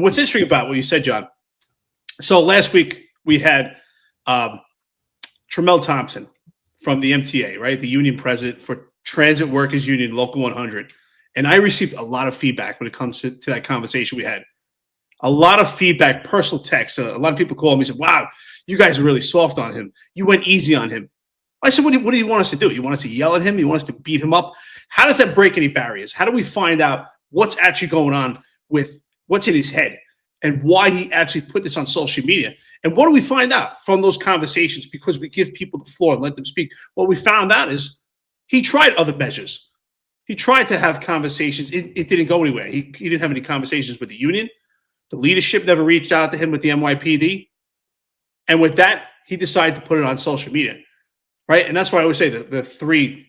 What's interesting about what you said, John, so last week we had Tremel Thompson from the MTA, right? The union president for Transit Workers Union, Local 100. And I received a lot of feedback when it comes to that conversation we had. A lot of feedback, personal texts. A lot of people called me and said, wow, you guys are really soft on him. You went easy on him. I said, what do you want us to do? You want us to yell at him? You want us to beat him up? How does that break any barriers? How do we find out what's actually going on with what's in his head and why he actually put this on social media? And what do we find out from those conversations? Because we give people the floor and let them speak. What we found out is he tried other measures. He tried to have conversations. It didn't go anywhere. He didn't have any conversations with the union. The leadership never reached out to him with the NYPD. And with that, he decided to put it on social media, right? And that's why I always say the three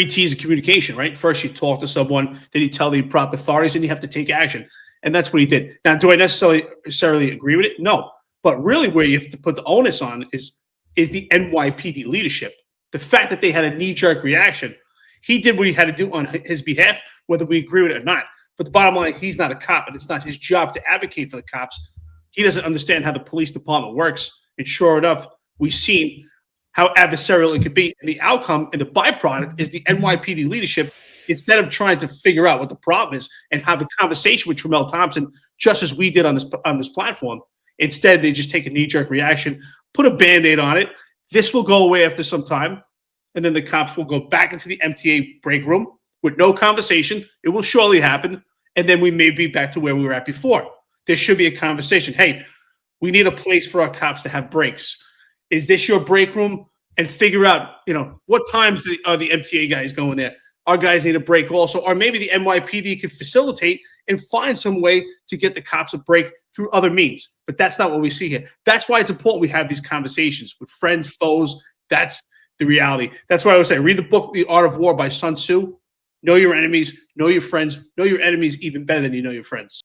T's of communication, right? First, you talk to someone, then you tell the proper authorities, and you have to take action. And that's what he did. Now, do I necessarily agree with it? No. But really where you have to put the onus on is the NYPD leadership. The fact that they had a knee-jerk reaction. He did what he had to do on his behalf, whether we agree with it or not. But the bottom line, he's not a cop, and it's not his job to advocate for the cops. He doesn't understand how the police department works. And sure enough, we've seen how adversarial it could be. And the outcome and the byproduct is the NYPD leadership, instead of trying to figure out what the problem is and have a conversation with Tremel Thompson, just as we did on this platform, instead they just take a knee-jerk reaction, put a Band-Aid on it. This will go away after some time, and then the cops will go back into the MTA break room with no conversation. It will surely happen, and then we may be back to where we were at before. There should be a conversation. Hey, we need a place for our cops to have breaks. Is this your break room? And figure out, what times are the MTA guys going there? Our guys need a break also. Or maybe the NYPD could facilitate and find some way to get the cops a break through other means. But that's not what we see here. That's why it's important we have these conversations with friends, foes. That's the reality. That's why I would say read the book, The Art of War by Sun Tzu. Know your enemies, know your friends, know your enemies even better than you know your friends.